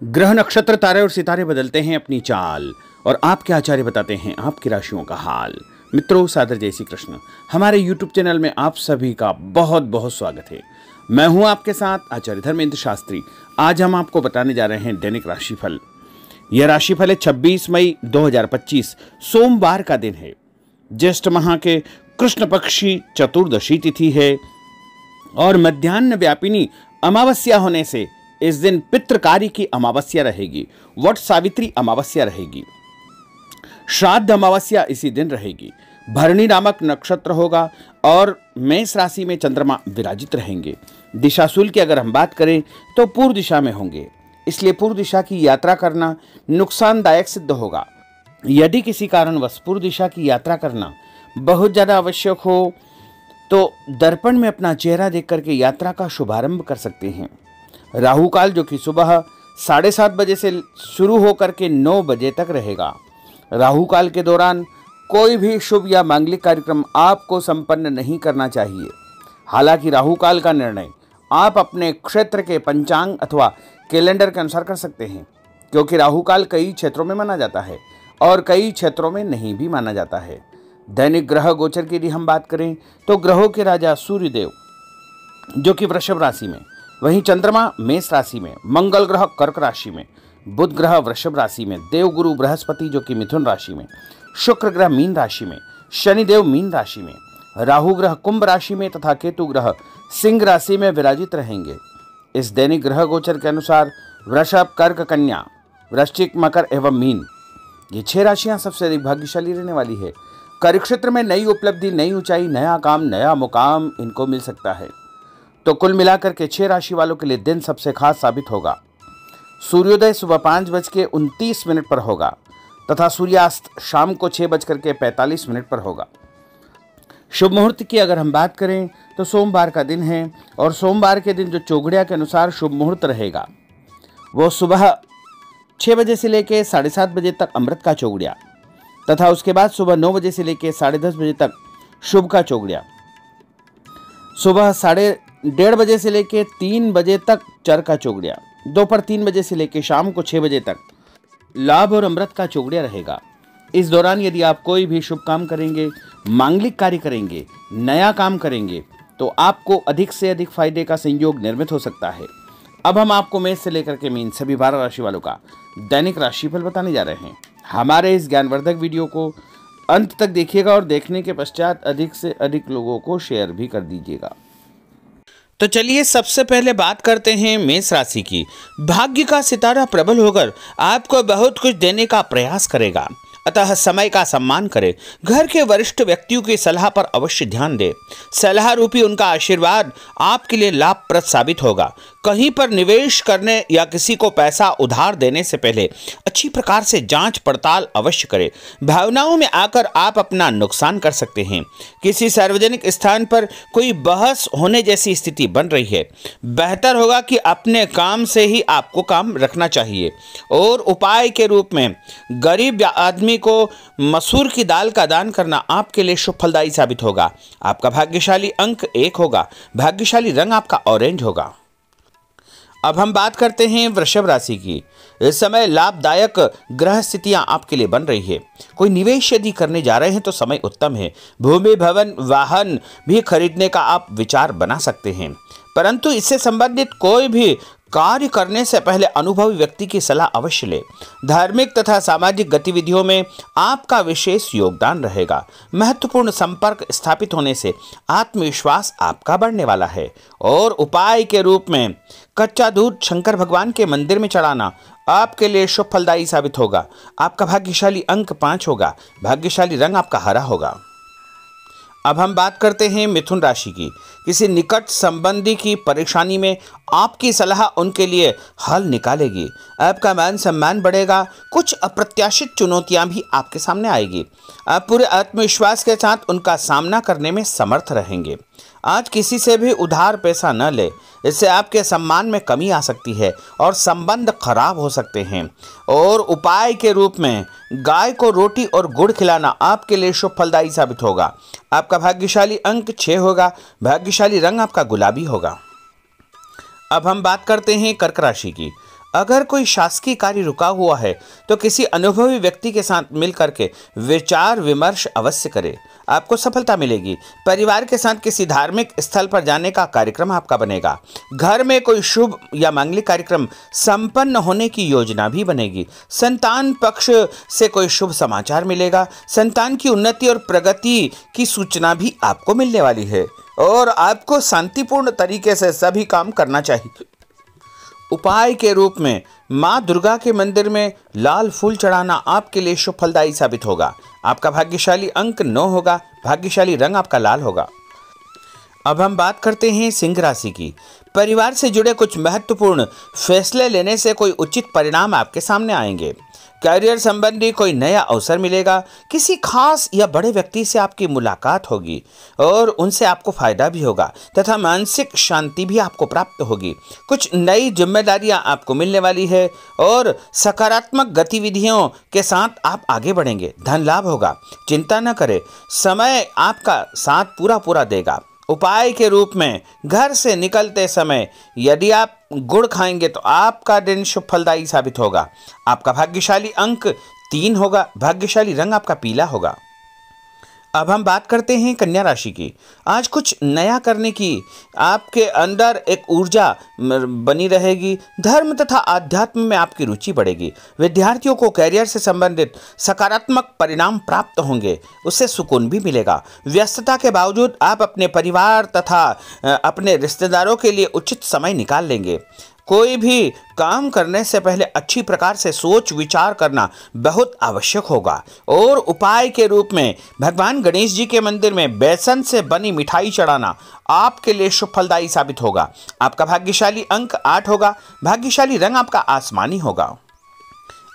ग्रह नक्षत्र तारे और सितारे बदलते हैं अपनी चाल और आपके आचार्य बताते हैं आपकी राशियों का हाल। मित्रों, सादर जय श्री कृष्ण। हमारे YouTube चैनल में आप सभी का बहुत बहुत स्वागत है। मैं हूं आपके साथ आचार्य धर्मेंद्र शास्त्री। आज हम आपको बताने जा रहे हैं दैनिक राशिफल। यह राशिफल है 26 मई 2025 सोमवार का दिन है। ज्येष्ठ माह के कृष्ण पक्षी चतुर्दशी तिथि है और मध्याह्न व्यापिनी अमावस्या होने से इस दिन पितृकार्य की अमावस्या रहेगी। वट सावित्री अमावस्या रहेगी। श्राद्ध अमावस्या इसी दिन रहेगी। भरणी नामक नक्षत्र होगा और मेष राशि में चंद्रमा विराजित रहेंगे। दिशाशूल की अगर हम बात करें तो पूर्व दिशा में होंगे, इसलिए पूर्व दिशा की यात्रा करना नुकसानदायक सिद्ध होगा। यदि किसी कारणवश पूर्व दिशा की यात्रा करना बहुत ज्यादा आवश्यक हो तो दर्पण में अपना चेहरा देख करके यात्रा का शुभारंभ कर सकते हैं। राहु काल जो कि सुबह 7:30 बजे से शुरू होकर के 9 बजे तक रहेगा। राहु काल के दौरान कोई भी शुभ या मांगलिक कार्यक्रम आपको संपन्न नहीं करना चाहिए। हालांकि राहु काल का निर्णय आप अपने क्षेत्र के पंचांग अथवा कैलेंडर के अनुसार कर सकते हैं, क्योंकि राहु काल कई क्षेत्रों में माना जाता है और कई क्षेत्रों में नहीं भी माना जाता है। दैनिक ग्रह गोचर की यदि हम बात करें तो ग्रहों के राजा सूर्यदेव जो कि वृषभ राशि में, वहीं चंद्रमा मेष राशि में, मंगल ग्रह कर्क राशि में, बुध ग्रह वृषभ राशि में, देवगुरु बृहस्पति जो कि मिथुन राशि में, शुक्र ग्रह मीन राशि में, शनिदेव मीन राशि में, राहु ग्रह कुंभ राशि में तथा केतु ग्रह सिंह राशि में विराजित रहेंगे। इस दैनिक ग्रह गोचर के अनुसार वृषभ, कर्क, कन्या, वृश्चिक, मकर एवं मीन ये 6 राशियां सबसे अधिक भाग्यशाली रहने वाली है। कार्यक्षेत्र में नई उपलब्धि, नई ऊंचाई, नया काम, नया मुकाम इनको मिल सकता है। तो कुल मिलाकर के 6 राशि वालों के लिए दिन सबसे खास साबित होगा। सूर्योदय सुबह 5:29 पर होगा तथा सूर्यास्त शाम को 6:45 पर होगा। शुभ मुहूर्त की अगर हम बात करें तो सोमवार का दिन है और सोमवार के दिन जो चौघड़िया के अनुसार शुभ मुहूर्त रहेगा वो सुबह 6 बजे से लेकर 7:30 बजे तक अमृत का चौघड़िया तथा उसके बाद सुबह 9 बजे से लेकर 10:30 बजे तक शुभ का चौघड़िया, सुबह 1:30 बजे से लेकर 3 बजे तक चर का चौघड़िया, दोपहर 3 बजे से लेकर शाम को 6 बजे तक लाभ और अमृत का चौघड़िया रहेगा। इस दौरान यदि आप कोई भी शुभ काम करेंगे, मांगलिक कार्य करेंगे, नया काम करेंगे तो आपको अधिक से अधिक फायदे का संयोग निर्मित हो सकता है। अब हम आपको मेष से लेकर के मीन सभी 12 राशि वालों का दैनिक राशिफल बताने जा रहे हैं। हमारे इस ज्ञानवर्धक वीडियो को अंत तक देखिएगा और देखने के पश्चात अधिक से अधिक लोगों को शेयर भी कर दीजिएगा। तो चलिए सबसे पहले बात करते हैं मेष राशि की। भाग्य का सितारा प्रबल होकर आपको बहुत कुछ देने का प्रयास करेगा, अतः समय का सम्मान करें। घर के वरिष्ठ व्यक्तियों की सलाह पर अवश्य ध्यान दें। सलाह रूपी उनका आशीर्वाद आपके लिए लाभप्रद साबित होगा। कहीं पर निवेश करने या किसी को पैसा उधार देने से पहले अच्छी प्रकार से जांच पड़ताल अवश्य करें। भावनाओं में आकर आप अपना नुकसान कर सकते हैं। किसी सार्वजनिक स्थान पर कोई बहस होने जैसी स्थिति बन रही है। बेहतर होगा कि अपने काम से ही आपको काम रखना चाहिए। और उपाय के रूप में गरीब आदमी को मसूर की दाल का दान करना आपके लिए शुभ फलदायी साबित होगा। आपका भाग्यशाली अंक 1 होगा। भाग्यशाली रंग आपका ऑरेंज होगा। अब हम बात करते हैं वृषभ राशि की। इस समय लाभदायक ग्रह स्थितियां आपके लिए बन रही है। कोई निवेश यदि करने जा रहे हैं तो समय उत्तम है। भूमि, भवन, वाहन भी खरीदने का आप विचार बना सकते हैं, परंतु इससे संबंधित कोई भी कार्य करने से पहले अनुभवी व्यक्ति की सलाह अवश्य ले। धार्मिक तथा सामाजिक गतिविधियों में आपका विशेष योगदान रहेगा। महत्वपूर्ण संपर्क स्थापित होने से आत्मविश्वास आपका बढ़ने वाला है। और उपाय के रूप में कच्चा दूध शंकर भगवान के मंदिर में चढ़ाना आपके लिए शुभ फलदायी साबित होगा। आपका भाग्यशाली अंक 5 होगा। भाग्यशाली रंग आपका हरा होगा। अब हम बात करते हैं मिथुन राशि की। किसी निकट संबंधी की परेशानी में आपकी सलाह उनके लिए हल निकालेगी। आपका मान सम्मान बढ़ेगा। कुछ अप्रत्याशित चुनौतियां भी आपके सामने आएगी। आप पूरे आत्मविश्वास के साथ उनका सामना करने में समर्थ रहेंगे। आज किसी से भी उधार पैसा न ले, इससे आपके सम्मान में कमी आ सकती है और संबंध खराब हो सकते हैं। और उपाय के रूप में गाय को रोटी और गुड़ खिलाना आपके लिए शुभ फलदायी साबित होगा। आपका भाग्यशाली अंक 6 होगा। भाग्यशाली रंग आपका गुलाबी होगा। अब हम बात करते हैं कर्क राशि की। अगर कोई शासकीय कार्य रुका हुआ है तो किसी अनुभवी व्यक्ति के साथ मिलकर के विचार विमर्श अवश्य करें, आपको सफलता मिलेगी। परिवार के साथ किसी धार्मिक स्थल पर जाने का कार्यक्रम आपका बनेगा। घर में कोई शुभ या मांगलिक कार्यक्रम संपन्न होने की योजना भी बनेगी। संतान पक्ष से कोई शुभ समाचार मिलेगा। संतान की उन्नति और प्रगति की सूचना भी आपको मिलने वाली है और आपको शांतिपूर्ण तरीके से सभी काम करना चाहिए। उपाय के रूप में माँ दुर्गा के मंदिर में लाल फूल चढ़ाना आपके लिए शुभ फलदायी साबित होगा। आपका भाग्यशाली अंक 9 होगा। भाग्यशाली रंग आपका लाल होगा। अब हम बात करते हैं सिंह राशि की। परिवार से जुड़े कुछ महत्वपूर्ण फैसले लेने से कोई उचित परिणाम आपके सामने आएंगे। करियर संबंधी कोई नया अवसर मिलेगा। किसी खास या बड़े व्यक्ति से आपकी मुलाकात होगी और उनसे आपको फायदा भी होगा तथा मानसिक शांति भी आपको प्राप्त होगी। कुछ नई जिम्मेदारियां आपको मिलने वाली है और सकारात्मक गतिविधियों के साथ आप आगे बढ़ेंगे। धन लाभ होगा। चिंता न करें, समय आपका साथ पूरा देगा। उपाय के रूप में घर से निकलते समय यदि आप गुड़ खाएंगे तो आपका दिन शुभ फलदायी साबित होगा। आपका भाग्यशाली अंक 3 होगा। भाग्यशाली रंग आपका पीला होगा। अब हम बात करते हैं कन्या राशि की। आज कुछ नया करने की आपके अंदर एक ऊर्जा बनी रहेगी। धर्म तथा आध्यात्म में आपकी रुचि बढ़ेगी। विद्यार्थियों को कैरियर से संबंधित सकारात्मक परिणाम प्राप्त होंगे, उससे सुकून भी मिलेगा। व्यस्तता के बावजूद आप अपने परिवार तथा अपने रिश्तेदारों के लिए उचित समय निकाल लेंगे। कोई भी काम करने से पहले अच्छी प्रकार से सोच विचार करना बहुत आवश्यक होगा। और उपाय के रूप में भगवान गणेश जी के मंदिर में बेसन से बनी मिठाई चढ़ाना आपके लिए शुभ फलदायी साबित होगा। आपका भाग्यशाली अंक 8 होगा। भाग्यशाली रंग आपका आसमानी होगा।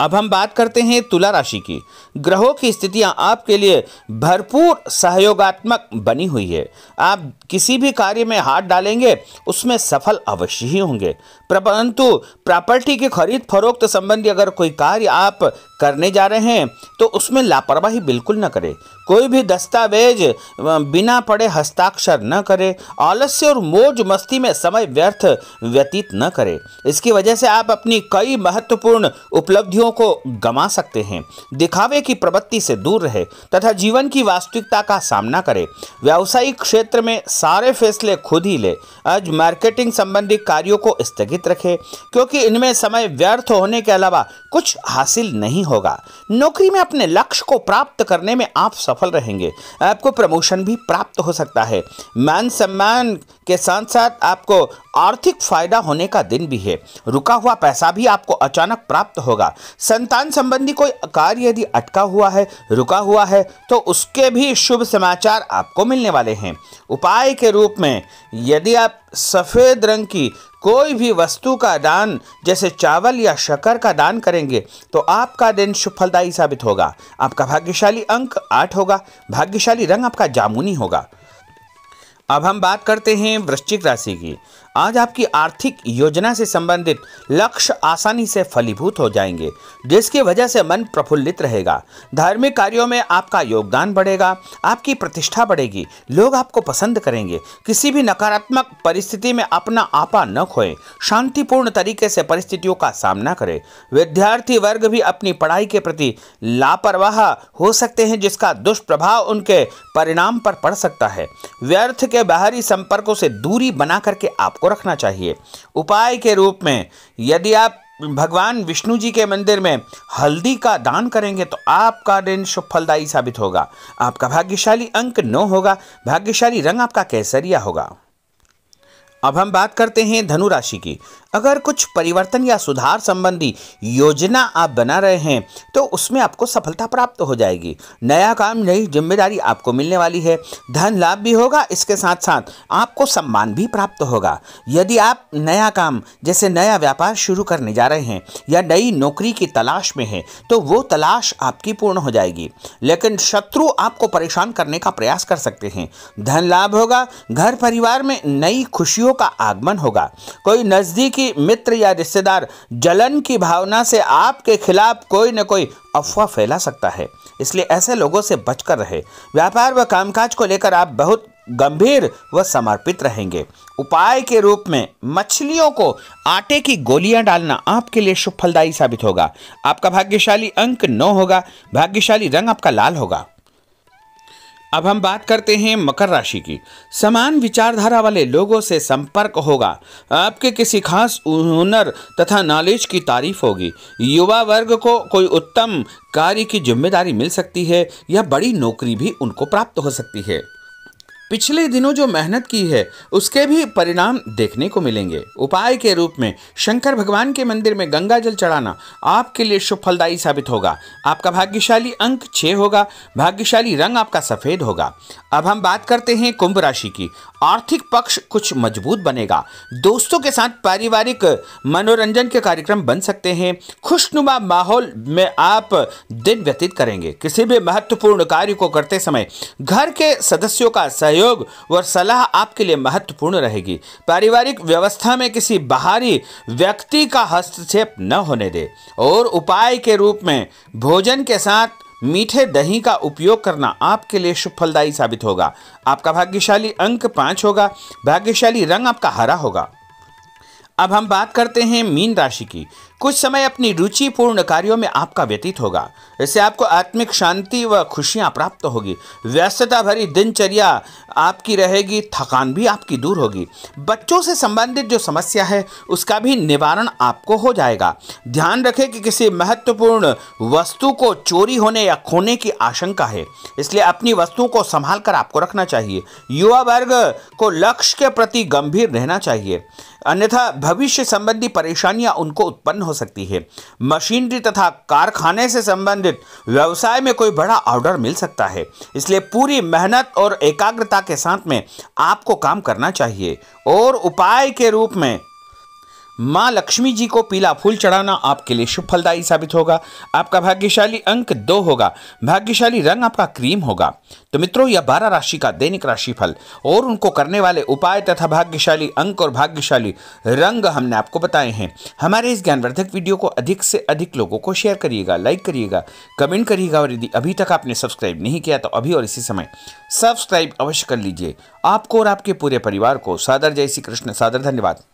अब हम बात करते हैं तुला राशि की। ग्रहों की स्थितियां आपके लिए भरपूर सहयोगात्मक बनी हुई है। आप किसी भी कार्य में हाथ डालेंगे उसमें सफल अवश्य ही होंगे। परंतु प्रॉपर्टी की खरीद फरोख्त संबंधी अगर कोई कार्य आप करने जा रहे हैं तो उसमें लापरवाही बिल्कुल न करें। कोई भी दस्तावेज बिना पढ़े हस्ताक्षर न करें। आलस्य और मौज मस्ती में समय व्यर्थ व्यतीत न करें। इसकी वजह से आप अपनी कई महत्वपूर्ण उपलब्धियों को गंवा सकते हैं। दिखावे की प्रवृत्ति से दूर रहे तथा जीवन की वास्तविकता का सामना करें। व्यावसायिक क्षेत्र में सारे फैसले खुद ही ले। आज मार्केटिंग संबंधी कार्यों को स्थगित रखें क्योंकि इनमें समय व्यर्थ होने के अलावा कुछ हासिल नहीं होगा। नौकरी में अपने लक्ष्य को प्राप्त करने में आप सफल रहेंगे। आपको प्रमोशन भी प्राप्त हो सकता है। मान सम्मान के साथ साथ आपको आर्थिक फायदा होने का दिन भी है। रुका हुआ पैसा भी आपको अचानक प्राप्त होगा। संतान संबंधी कोई कार्य यदि अटका हुआ है, रुका हुआ है तो उसके भी शुभ समाचार आपको मिलने वाले हैं। उपाय के रूप में यदि आप सफेद रंग की कोई भी वस्तु का दान जैसे चावल या शक्कर का दान करेंगे तो आपका दिन शुभ फलदायी साबित होगा। आपका भाग्यशाली अंक 8 होगा। भाग्यशाली रंग आपका जामुनी होगा। अब हम बात करते हैं वृश्चिक राशि की। आज आपकी आर्थिक योजना से संबंधित लक्ष्य आसानी से फलीभूत हो जाएंगे, जिसकी वजह से मन प्रफुल्लित रहेगा। धार्मिक कार्यों में आपका योगदान बढ़ेगा। आपकी प्रतिष्ठा बढ़ेगी। लोग आपको पसंद करेंगे। किसी भी नकारात्मक परिस्थिति में अपना आपा न खोएं। शांतिपूर्ण तरीके से परिस्थितियों का सामना करें। विद्यार्थी वर्ग भी अपनी पढ़ाई के प्रति लापरवाह हो सकते हैं, जिसका दुष्प्रभाव उनके परिणाम पर पड़ सकता है। व्यर्थ के बाहरी संपर्कों से दूरी बना करके आपको रखना चाहिए। उपाय के रूप में यदि आप भगवान विष्णु जी के मंदिर में हल्दी का दान करेंगे तो आपका दिन शुभ फलदायी साबित होगा। आपका भाग्यशाली अंक 9 होगा। भाग्यशाली रंग आपका केसरिया होगा। अब हम बात करते हैं धनु राशि की। अगर कुछ परिवर्तन या सुधार संबंधी योजना आप बना रहे हैं तो उसमें आपको सफलता प्राप्त हो जाएगी। नया काम, नई जिम्मेदारी आपको मिलने वाली है। धन लाभ भी होगा। इसके साथ साथ आपको सम्मान भी प्राप्त होगा। यदि आप नया काम जैसे नया व्यापार शुरू करने जा रहे हैं या नई नौकरी की तलाश में हैं तो वो तलाश आपकी पूर्ण हो जाएगी, लेकिन शत्रु आपको परेशान करने का प्रयास कर सकते हैं। धन लाभ होगा। घर परिवार में नई खुशियों का आगमन होगा। कोई नजदीकी मित्र या रिश्तेदार जलन की भावना से आपके खिलाफ कोई न कोई अफवाह फैला सकता है, इसलिए ऐसे लोगों से बचकर रहे। व्यापार व कामकाज को लेकर आप बहुत गंभीर व समर्पित रहेंगे। उपाय के रूप में मछलियों को आटे की गोलियां डालना आपके लिए शुभ फलदायी साबित होगा। आपका भाग्यशाली अंक 9 होगा। भाग्यशाली रंग आपका लाल होगा। अब हम बात करते हैं मकर राशि की। समान विचारधारा वाले लोगों से संपर्क होगा। आपके किसी खास हुनर तथा नॉलेज की तारीफ होगी। युवा वर्ग को कोई उत्तम कार्य की जिम्मेदारी मिल सकती है या बड़ी नौकरी भी उनको प्राप्त हो सकती है। पिछले दिनों जो मेहनत की है उसके भी परिणाम देखने को मिलेंगे। उपाय के रूप में शंकर भगवान के मंदिर में गंगा जल चढ़ाना आपके लिए शुभ फलदायी साबित होगा। आपका भाग्यशाली अंक 6 होगा। भाग्यशाली रंग आपका सफेद होगा। अब हम बात करते हैं कुंभ राशि की। आर्थिक पक्ष कुछ मजबूत बनेगा। दोस्तों के साथ पारिवारिक मनोरंजन के कार्यक्रम बन सकते हैं। खुशनुमा माहौल में आप दिन व्यतीत करेंगे। किसी भी महत्वपूर्ण कार्य को करते समय घर के सदस्यों का सहयोग व सलाह आपके लिए महत्वपूर्ण रहेगी। पारिवारिक व्यवस्था में किसी बाहरी व्यक्ति का हस्तक्षेप न होने दे। और उपाय के रूप में भोजन के साथ मीठे दही का उपयोग करना आपके लिए शुभ फलदायी साबित होगा। आपका भाग्यशाली अंक 5 होगा। भाग्यशाली रंग आपका हरा होगा। अब हम बात करते हैं मीन राशि की। कुछ समय अपनी रुचिपूर्ण कार्यों में आपका व्यतीत होगा। इससे आपको आत्मिक शांति व खुशियां प्राप्त होगी। व्यस्तता भरी दिनचर्या आपकी रहेगी। थकान भी आपकी दूर होगी। बच्चों से संबंधित जो समस्या है उसका भी निवारण आपको हो जाएगा। ध्यान रखें कि किसी महत्वपूर्ण वस्तु को चोरी होने या खोने की आशंका है, इसलिए अपनी वस्तुओं को संभाल कर आपको रखना चाहिए। युवा वर्ग को लक्ष्य के प्रति गंभीर रहना चाहिए, अन्यथा भविष्य संबंधी परेशानियां उनको उत्पन्न हो सकती है। मशीनरी तथा कारखाने से संबंधित व्यवसाय में कोई बड़ा ऑर्डर मिल सकता है, इसलिए पूरी मेहनत और एकाग्रता के साथ में आपको काम करना चाहिए। और उपाय के रूप में माँ लक्ष्मी जी को पीला फूल चढ़ाना आपके लिए शुभ फलदायी साबित होगा। आपका भाग्यशाली अंक 2 होगा। भाग्यशाली रंग आपका क्रीम होगा। तो मित्रों, यह 12 राशि का दैनिक राशिफल और उनको करने वाले उपाय तथा भाग्यशाली अंक और भाग्यशाली रंग हमने आपको बताए हैं। हमारे इस ज्ञानवर्धक वीडियो को अधिक से अधिक लोगों को शेयर करिएगा, लाइक करिएगा, कमेंट करिएगा और यदि अभी तक आपने सब्सक्राइब नहीं किया तो अभी और इसी समय सब्सक्राइब अवश्य कर लीजिए। आपको और आपके पूरे परिवार को सादर जय श्री कृष्ण, सादर धन्यवाद।